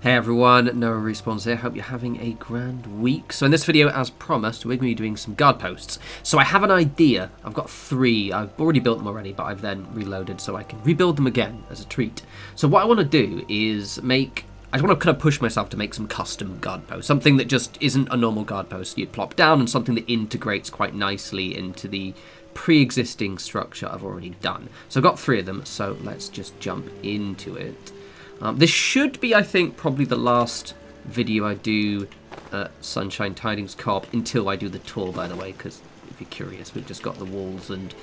Hey everyone, norespawns here. Hope you're having a grand week. So in this video, as promised, we're going to be doing some guard posts. So I have an idea. I've got 3. I've already built them already, but I've then reloaded so I can rebuild them again as a treat. So what I want to do is I just want to kind of push myself to make some custom guard posts. Something that just isn't a normal guard post you plop down, and something that integrates quite nicely into the pre-existing structure I've already done. So I've got 3 of them, so let's just jump into it. This should be, I think, probably the last video I do at Sunshine Tidings Co-op until I do the tour, by the way, because if you're curious, we've just got the walls, and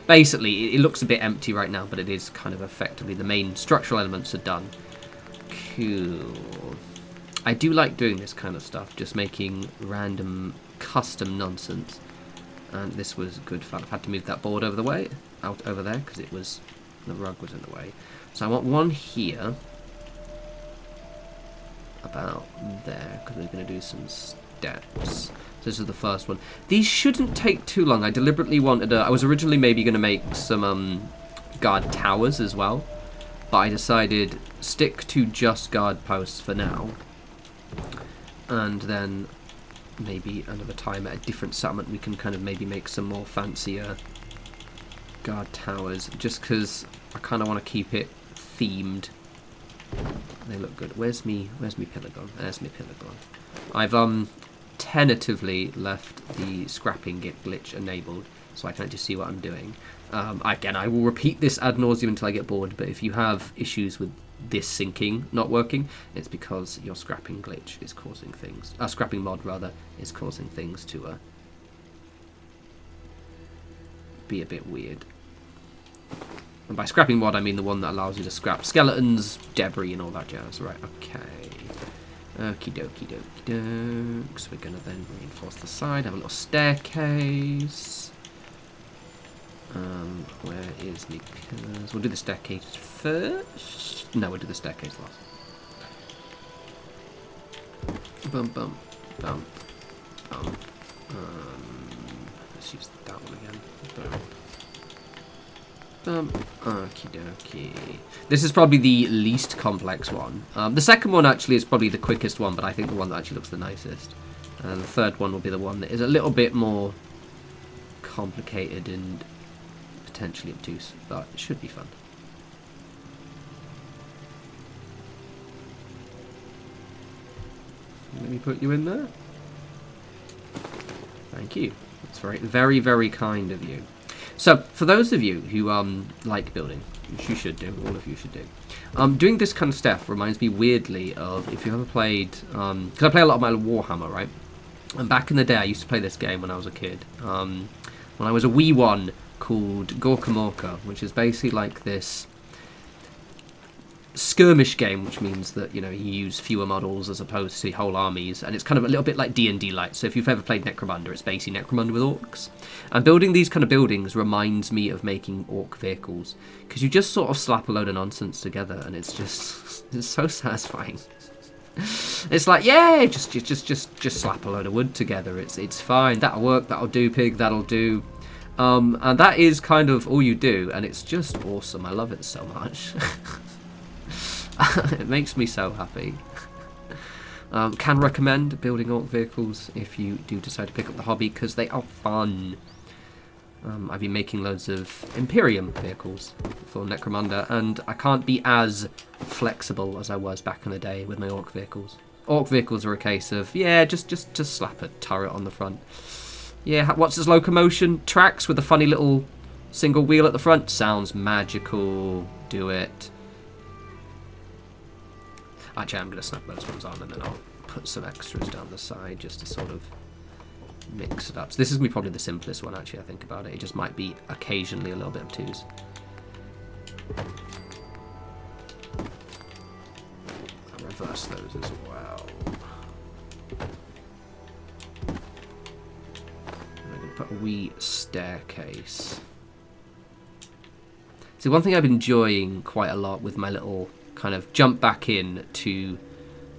basically it looks a bit empty right now, but it is kind of effectively the main structural elements are done. Cool. I do like doing this kind of stuff, just making random custom nonsense, and this was good fun. I've had to move that board out over there, because the rug was in the way. So I want one here, about there, because we're going to do some steps. So this is the first one. These shouldn't take too long. I deliberately wanted I was originally maybe going to make some guard towers as well, but I decided stick to just guard posts for now, and then maybe another time at a different settlement we can kind of maybe make some more fancier guard towers, just because I kind of want to keep it themed. They look good. Where's me pillar gone? There's me pillar gone. I've tentatively left the scrapping glitch enabled, so I can just see what I'm doing. Again, I will repeat this ad nauseum until I get bored, but if you have issues with this syncing not working, it's because your scrapping glitch is causing things, scrapping mod rather, is causing things to be a bit weird. And by scrapping mod, I mean the one that allows you to scrap skeletons, debris, and all that jazz. Right, okay. Okie dokie dokie dokes. We're going to then reinforce the side, have a little staircase. Where is the pillars? We'll do the staircase first. No, we'll do the staircase last. Bump, bump, bump, bump. Let's use that one again. Bump. Okie dokie. This is probably the least complex one. The second one actually is probably the quickest one, but I think the one that actually looks the nicest. And the third one will be the one that is a little bit more complicated and potentially obtuse, but it should be fun. Let me put you in there. Thank you. That's very, very, very kind of you. So, for those of you who like building, which you should do, all of you should do, doing this kind of stuff reminds me weirdly of, if you ever played, because I play a lot of my Warhammer, right? And back in the day, I used to play this game when I was a kid. When I was a wee one, called Gorka Morka, which is basically like this skirmish game, which means that, you know, you use fewer models as opposed to whole armies, and it's kind of a little bit like D&D light. So if you've ever played Necromunda, it's basically Necromunda with orcs. And building these kind of buildings reminds me of making orc vehicles, because you just sort of slap a load of nonsense together, and it's just it's so satisfying. It's like, yeah, just slap a load of wood together. It's fine. That'll work. That'll do, pig. That'll do. And that is kind of all you do, and it's just awesome. I love it so much. It makes me so happy. Can recommend building orc vehicles if you do decide to pick up the hobby, because they are fun. I've been making loads of Imperium vehicles for Necromunda, and I can't be as flexible as I was back in the day with my orc vehicles. Orc vehicles are a case of, yeah, just slap a turret on the front. Yeah, what's this locomotion? Tracks with a funny little single wheel at the front? Sounds magical. Do it. Actually, I'm going to snap those ones on, and then I'll put some extras down the side just to sort of mix it up. So this is probably the simplest one, actually, I think about it. It just might be occasionally a little bit obtuse. I'll reverse those as well. Put a wee staircase. See, one thing I've been enjoying quite a lot with my little kind of jump back in to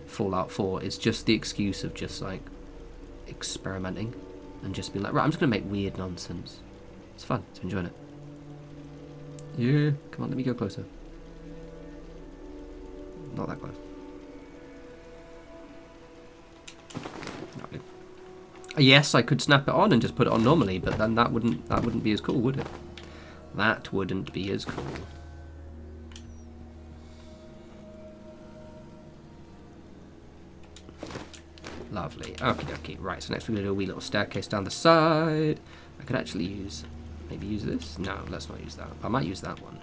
Fallout 4 is just the excuse of just like experimenting and just being like, right, I'm just going to make weird nonsense. It's fun. I'm enjoying it. Yeah, come on, let me go closer. Not that close. Lovely. Yes, I could snap it on and just put it on normally, but then that wouldn't be as cool, would it? That wouldn't be as cool. Lovely. Okie dokie. Right, so next we're going to do a wee little staircase down the side. I could actually use... maybe use this? No, let's not use that. I might use that one.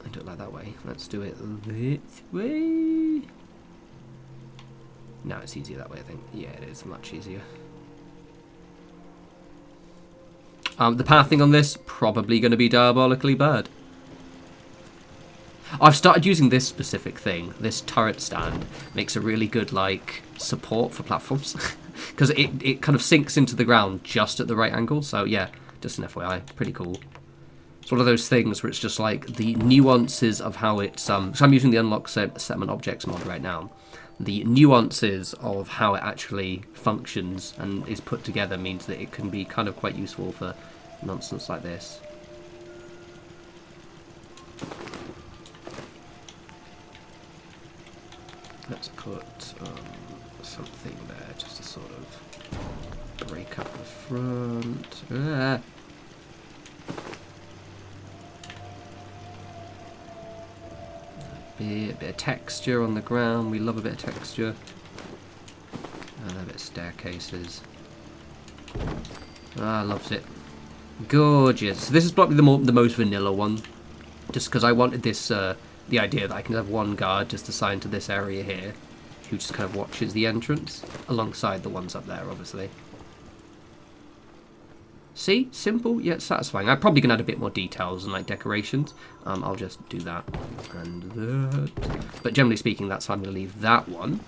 I do it like that way. Let's do it this way. No, it's easier that way, I think. Yeah, it is much easier. The pathing on this, probably going to be diabolically bad. I've started using this specific thing. This turret stand makes a really good, like, support for platforms. Because it kind of sinks into the ground just at the right angle. So, yeah, just an FYI. Pretty cool. It's one of those things where it's just, like, the nuances of how it's... so I'm using the Unlock Settlement Objects mod right now. The nuances of how it actually functions and is put together means that it can be kind of quite useful for nonsense like this. Let's put something there just to sort of break up the front. A bit of texture on the ground. We love a bit of texture. And a bit of staircases. Ah, loves it. Gorgeous. So this is probably the most vanilla one. Just because I wanted this... the idea that I can have one guard just assigned to this area here, who just kind of watches the entrance, alongside the ones up there, obviously. See? Simple yet satisfying. I'm probably going to add a bit more details and like decorations. I'll just do that and that. But generally speaking, that's how I'm going to leave that one.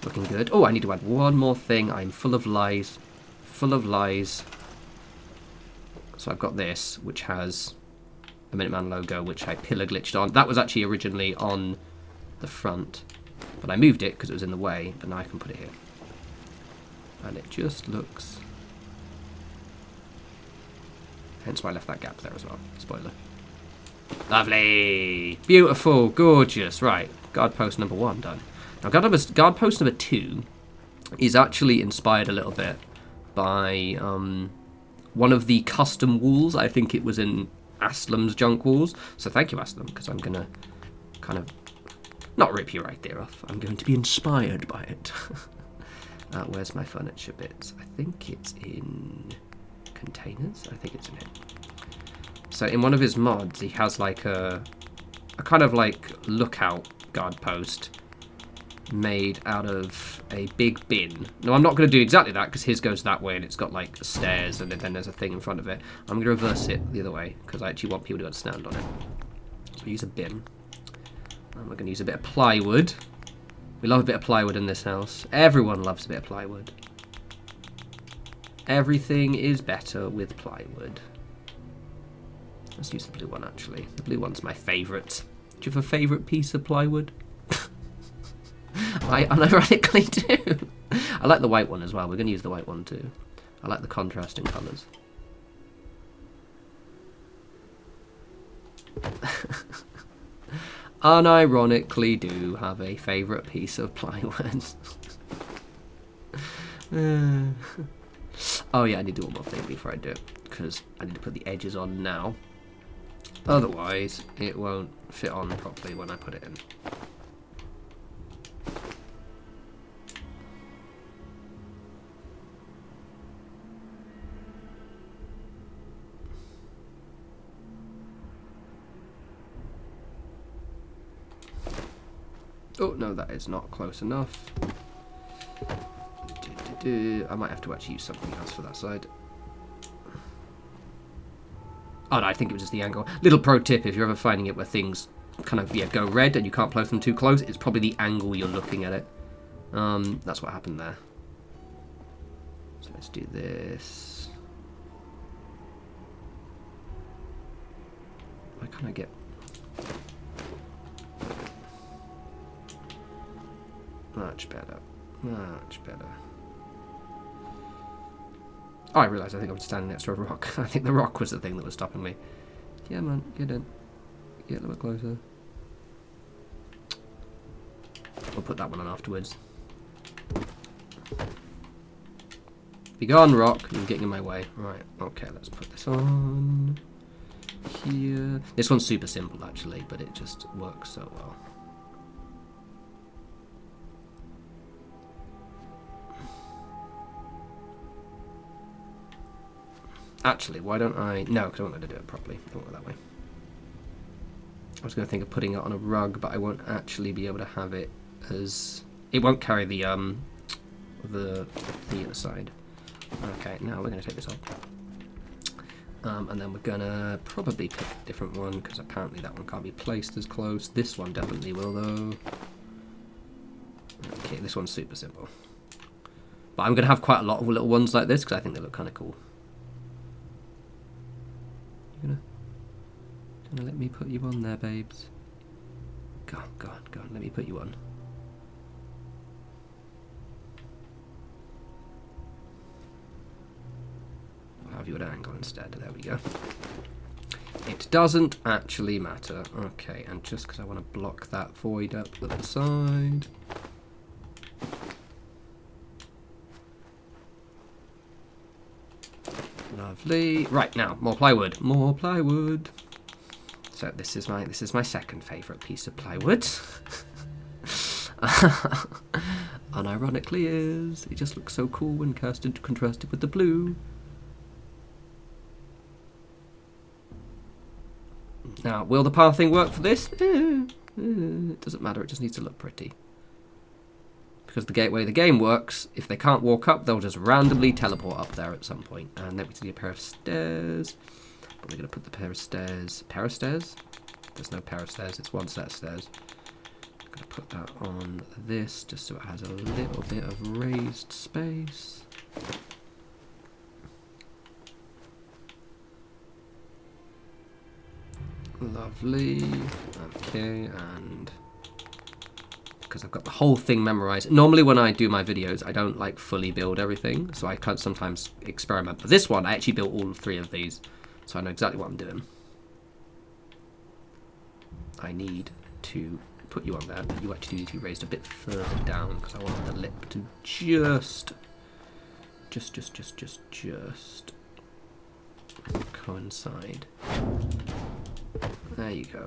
Looking good. Oh, I need to add one more thing. I'm full of lies. Full of lies. So I've got this, which has... a Minuteman logo, which I pillar glitched on. That was actually originally on the front, but I moved it because it was in the way, but now I can put it here. And it just looks... hence why I left that gap there as well. Spoiler. Lovely! Beautiful, gorgeous. Right, guard post number 1 done. Now guard post number 2 is actually inspired a little bit by one of the custom walls. I think it was in Aslam's junk walls. So thank you, Aslam, because I'm going to kind of not rip your idea off. I'm going to be inspired by it. Where's my furniture bits? I think it's in containers. I think it's in it. So in one of his mods, he has like a kind of like lookout guard post made out of a big bin. Now I'm not going to do exactly that because his goes that way and it's got like stairs and then there's a thing in front of it. I'm going to reverse it the other way because I actually want people to stand on it. So we use a bin. And we're going to use a bit of plywood. We love a bit of plywood in this house. Everyone loves a bit of plywood. Everything is better with plywood. Let's use the blue one actually. The blue one's my favourite. Do you have a favourite piece of plywood? I unironically do. I like the white one as well. We're going to use the white one too. I like the contrasting colours. Unironically do have a favourite piece of plywood. Oh yeah, I need to do one more thing before I do it. Because I need to put the edges on now. Otherwise, it won't fit on properly when I put it in. Oh, no, that is not close enough. I might have to actually use something else for that side. Oh, no, I think it was just the angle. Little pro tip, if you're ever finding it where things kind of, yeah, go red and you can't place them too close, it's probably the angle you're looking at it. That's what happened there. So let's do this. Why can't I get... Much better. Much better. Oh, I realised I think I was standing next to a rock. I think the rock was the thing that was stopping me. Yeah, man, get in. Get a little bit closer. We'll put that one on afterwards. Be gone, rock. You're getting in my way. Right, okay, let's put this on here. This one's super simple, actually, but it just works so well. Actually, why don't I... No, because I want to do it properly. I don't want it that way. I was going to think of putting it on a rug, but I won't actually be able to have it as... It won't carry the other side. Okay, now we're going to take this off. And then we're going to probably pick a different one, because apparently that one can't be placed as close. This one definitely will, though. Okay, this one's super simple. But I'm going to have quite a lot of little ones like this, because I think they look kind of cool. Gonna let me put you on there, babes. Go on, go on, go on. Let me put you on. I'll have you at an angle instead. There we go. It doesn't actually matter. Okay, and just because I want to block that void up at the side. Lovely. Right, now, more plywood. More plywood. So this is my second favourite piece of plywood. Unironically is. It just looks so cool when contrasted with the blue. Now, will the pathing work for this? It doesn't matter, it just needs to look pretty. Because the way the game works, if they can't walk up, they'll just randomly teleport up there at some point. And then we see a pair of stairs. But we're going to put the pair of stairs... Pair of stairs? There's no pair of stairs, it's one set of stairs. I'm going to put that on this, just so it has a little bit of raised space. Lovely. Okay, and... because I've got the whole thing memorized. Normally when I do my videos, I don't like fully build everything, so I can sometimes experiment. But this one, I actually built all three of these. So I know exactly what I'm doing. I need to put you on there, but you actually need to be raised a bit further down because I want the lip to just coincide. There you go.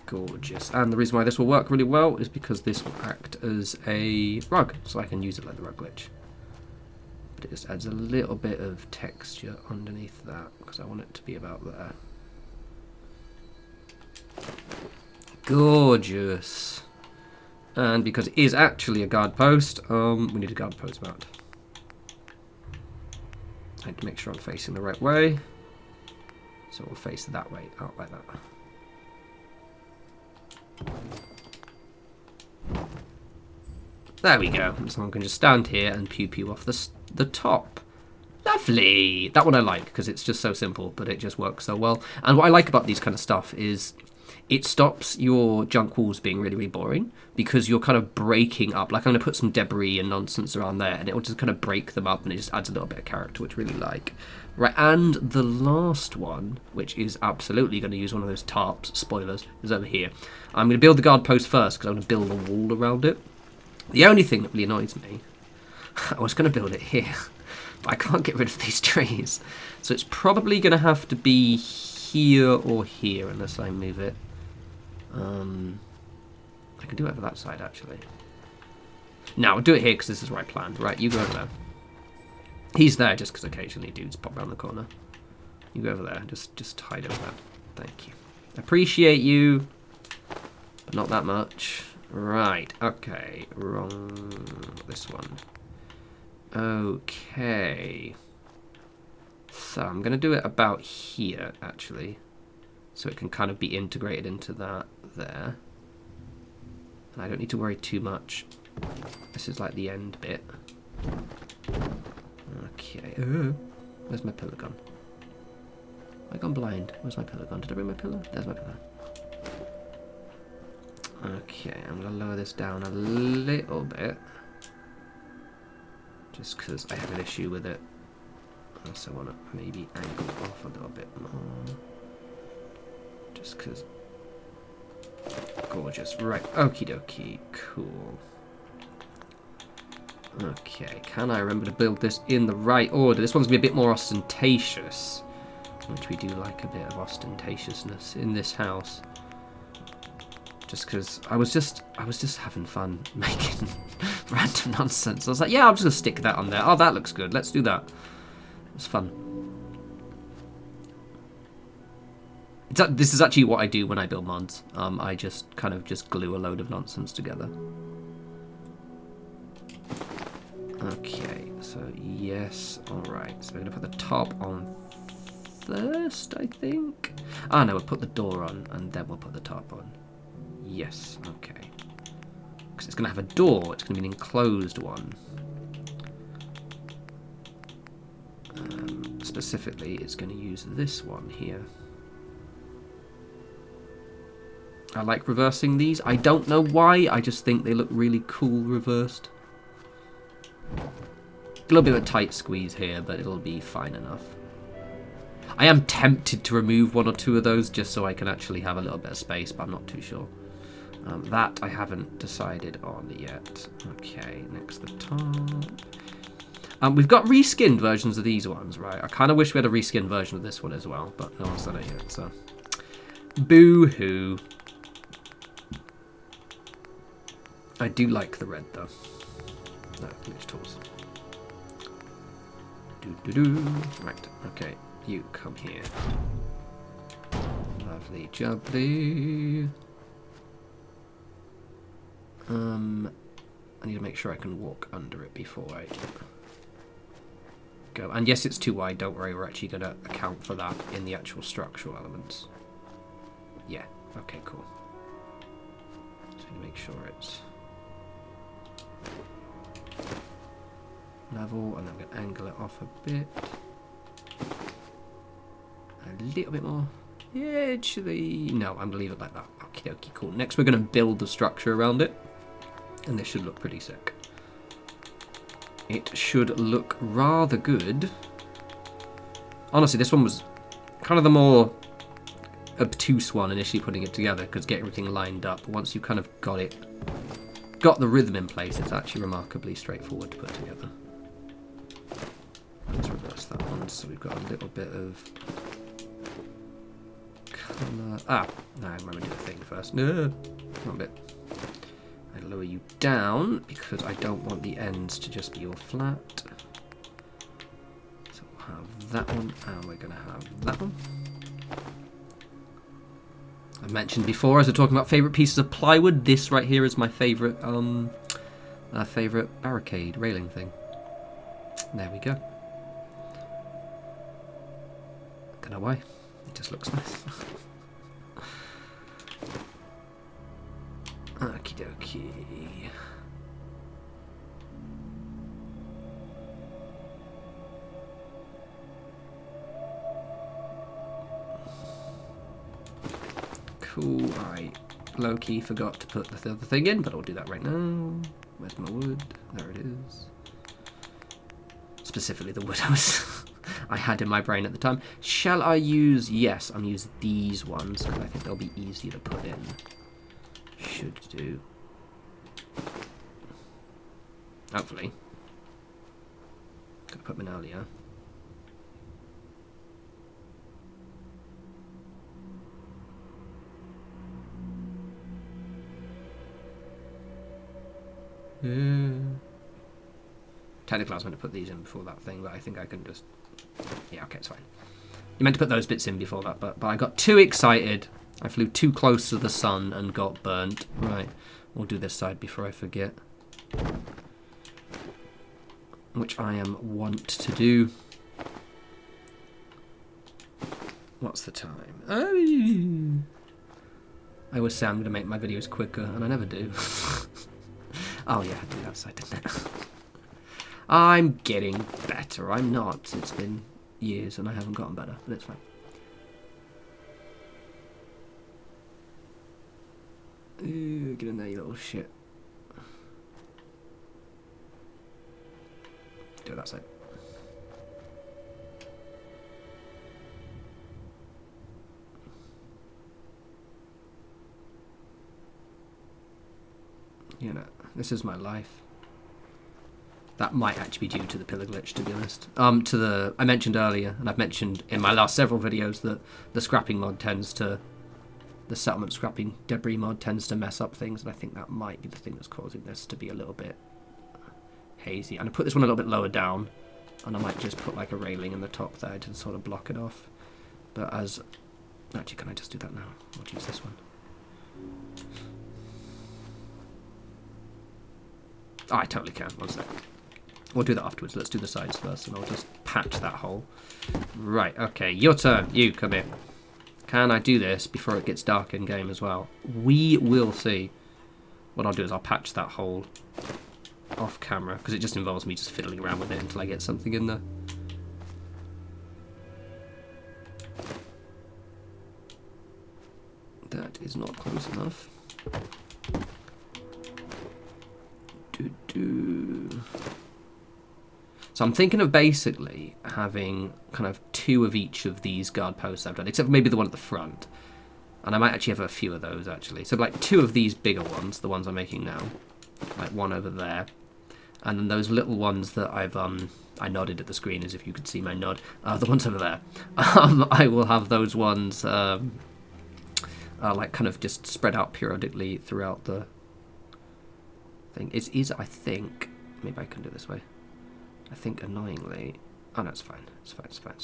Gorgeous. And the reason why this will work really well is because this will act as a rug, so I can use it like the rug glitch. But it just adds a little bit of texture underneath that because I want it to be about there. Gorgeous. And because it is actually a guard post, we need a guard post mount. I need to make sure I'm facing the right way. So we'll face that way, out like that. There we go. Someone can just stand here and pew pew off the top. Lovely. That one I like because it's just so simple, but it just works so well. And what I like about these kind of stuff is it stops your junk walls being really, really boring because you're kind of breaking up. Like I'm going to put some debris and nonsense around there and it will just kind of break them up and it just adds a little bit of character, which I really like. Right, and the last one, which is absolutely going to use one of those tarps, spoilers, is over here. I'm going to build the guard post first because I'm going to build a wall around it. The only thing that really annoys me, I was going to build it here, but I can't get rid of these trees. So it's probably going to have to be here or here unless I move it. I can do it over that side, actually. No, I'll do it here because this is where I planned. Right, you go over there. He's there just because occasionally dudes pop around the corner. You go over there. Just hide over there. Thank you. Appreciate you, but not that much. Right, okay. Wrong. This one. Okay. So I'm going to do it about here, actually. So it can kind of be integrated into that there. And I don't need to worry too much. This is like the end bit. Okay. Where's my pillar gone? Have I gone blind? Where's my pillar gone? Did I bring my pillar? There's my pillar. Okay, I'm going to lower this down a little bit. Just because I have an issue with it. I also want to maybe angle it off a little bit more. Just because. Gorgeous. Right, okie dokie. Cool. Okay, can I remember to build this in the right order? This one's going to be a bit more ostentatious, which we do like a bit of ostentatiousness in this house. Just because I was just having fun making random nonsense. I was like, yeah, I'm just going to stick that on there. Oh, that looks good. Let's do that. It was fun. This is actually what I do when I build mods. I just kind of just glue a load of nonsense together. Okay, so yes, alright. So we're going to put the top on first, I think. Ah, no, we'll put the door on and then we'll put the top on. Yes, okay. Because it's going to have a door. It's going to be an enclosed one. Specifically, it's going to use this one here. I like reversing these. I don't know why. I just think they look really cool reversed. A little bit of a tight squeeze here, but it'll be fine enough. I am tempted to remove one or two of those just so I can actually have a little bit of space, but I'm not too sure. That I haven't decided on yet. Okay, next the top. We've got reskinned versions of these ones, right? I kind of wish we had a reskinned version of this one as well, but no one's done it yet, so... Boo-hoo. I do like the red, though. No, glitch tools. Right, okay. You come here. Lovely jubbly. I need to make sure I can walk under it before I go. And yes, it's too wide, don't worry, we're actually going to account for that in the actual structural elements. Yeah, okay, cool. Just need to make sure it's level, and then I'm going to angle it off a bit. A little bit more. Yeah, actually, no, I'm going to leave it like that. Okie dokie, cool. Next we're going to build the structure around it. And this should look pretty sick. It should look rather good. Honestly, this one was kind of the more obtuse one initially putting it together, because getting everything lined up. Once you kind of got the rhythm in place, it's actually remarkably straightforward to put together. Let's reverse that one, so we've got a little bit of colour. Ah, no, I remember to do the thing first. No, not a bit. I lower you down because I don't want the ends to just be all flat. So we'll have that one, and we're going to have that one. I mentioned before, as we're talking about favourite pieces of plywood, this right here is my favourite favourite barricade railing thing. There we go. Don't know why. It just looks nice. Okie dokie. Cool. I low-key forgot to put the other thing in, but I'll do that right now. Where's my wood? There it is. Specifically the wood I had in my brain at the time. Shall I use... Yes, I'm use these ones, because I think they'll be easier to put in. Should do. Hopefully. Gotta put Minalia. Technically I was meant to put these in before that thing, but I think I can just... Yeah, okay, it's fine. You meant to put those bits in before that, but I got too excited. I flew too close to the sun and got burnt. Right, we'll do this side before I forget. Which I am wont to do. What's the time? Oh. I always say I'm going to make my videos quicker, and I never do. Oh yeah, I did that side, didn't it? I'm getting better. I'm not. It's been years and I haven't gotten better, but it's fine. Ooh, get in there, you little shit. Do it that side. You know, this is my life. That might actually be due to the pillar glitch, to be honest. I mentioned earlier, and I've mentioned in my last several videos, that the scrapping mod tends to, the settlement scrapping debris mod tends to mess up things, and I think that might be the thing that's causing this to be a little bit hazy. And I put this one a little bit lower down, and I might just put like a railing in the top there to sort of block it off. But as, actually, can I just do that now? I'll use this one. Oh, I totally can. One sec. We'll do that afterwards. Let's do the sides first, and I'll just patch that hole. Right, okay, your turn. You, come here. Can I do this before it gets dark in game as well? We will see. What I'll do is I'll patch that hole off camera, because it just involves me just fiddling around with it until I get something in there. That is not close enough. So I'm thinking of basically having kind of 2 of each of these guard posts I've done, except for maybe the one at the front. And I might actually have a few of those, actually. So like 2 of these bigger ones, the ones I'm making now. Like one over there. And then those little ones that I've, I nodded at the screen as if you could see my nod. The ones over there. I will have those ones, like kind of just spread out periodically throughout the thing. It is, I think, maybe I can do it this way. I think annoyingly, oh no, it's fine. It's fine.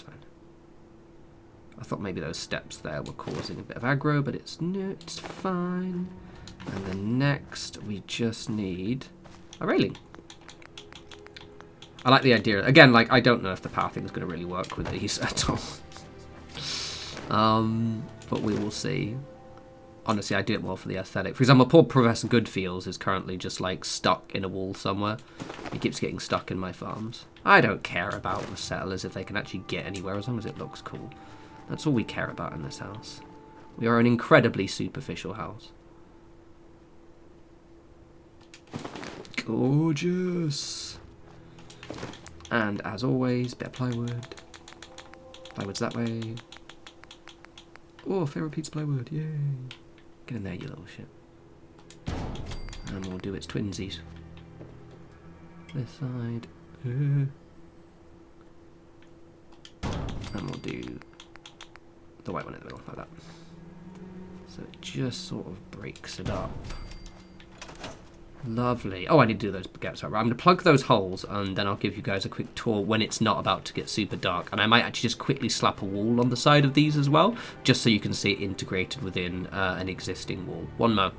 I thought maybe those steps there were causing a bit of aggro, but it's no, it's fine. And then next we just need a railing. I like the idea. Again, like I don't know if the pathing is going to really work with these at all. But we will see. Honestly, I do it more for the aesthetic. For example, poor Professor Goodfields is currently just like stuck in a wall somewhere. He keeps getting stuck in my farms. I don't care about the settlers if they can actually get anywhere, as long as it looks cool. That's all we care about in this house. We are an incredibly superficial house. Gorgeous. And as always, bit of plywood. Plywood's that way. Oh, Pharaoh Pete's plywood, yay. Get in there, you little shit. And we'll do its twinsies. This side. And we'll do the white one in the middle, like that. So it just sort of breaks it up. Lovely. Oh, I need to do those baguettes. Right, I'm going to plug those holes, and then I'll give you guys a quick tour when it's not about to get super dark. And I might actually just quickly slap a wall on the side of these as well, just so you can see it integrated within an existing wall. One more.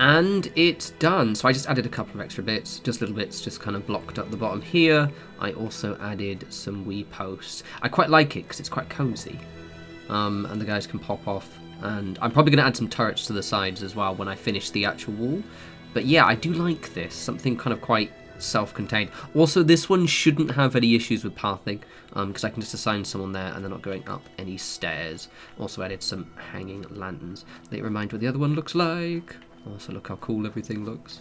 And it's done. So I just added a couple of extra bits, just little bits, just kind of blocked up the bottom here. I also added some wee posts. I quite like it because it's quite cozy. And the guys can pop off. And I'm probably going to add some turrets to the sides as well when I finish the actual wall. But yeah, I do like this, something kind of quite self-contained. Also, this one shouldn't have any issues with pathing, because I can just assign someone there and they're not going up any stairs. Also added some hanging lanterns. They remind what the other one looks like. Also, look how cool everything looks.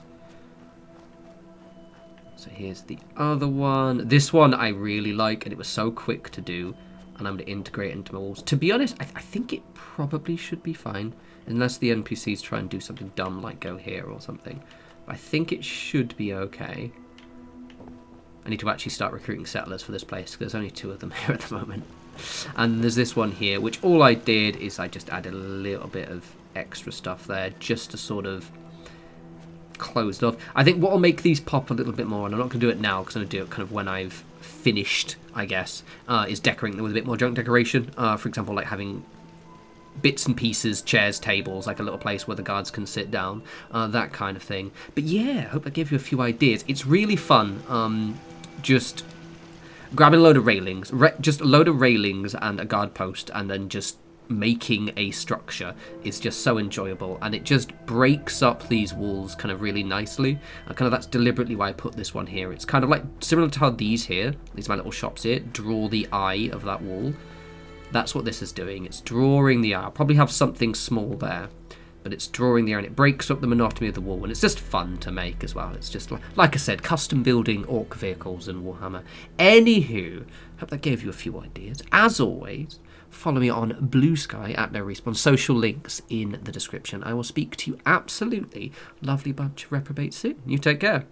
So here's the other one. This one I really like, and it was so quick to do, and I'm going to integrate it into my walls. To be honest, I think it probably should be fine. Unless the NPCs try and do something dumb like go here or something. But I think it should be okay. I need to actually start recruiting settlers for this place, because there's only 2 of them here at the moment. And there's this one here, which all I did is I just added a little bit of extra stuff there, just to sort of close it off. I think what will make these pop a little bit more, and I'm not going to do it now, because I'm going to do it kind of when I've finished, I guess, is decorating them with a bit more junk decoration. For example, like having bits and pieces, chairs, tables, like a little place where the guards can sit down, that kind of thing. But yeah, I hope I gave you a few ideas. It's really fun, just grabbing a load of railings, just a load of railings and a guard post, and then just making a structure is just so enjoyable, and it just breaks up these walls kind of really nicely. And kind of that's deliberately why I put this one here. It's kind of like similar to how these my little shops here, draw the eye of that wall. That's what this is doing. It's drawing the eye. I'll probably have something small there, but it's drawing the eye, and it breaks up the monotony of the wall, and it's just fun to make as well. It's just, like I said, custom building orc vehicles in Warhammer. Anywho, hope that gave you a few ideas. As always, follow me on Blue Sky at norespawns. Social links in the description. I will speak to you absolutely lovely bunch of reprobates soon. You take care.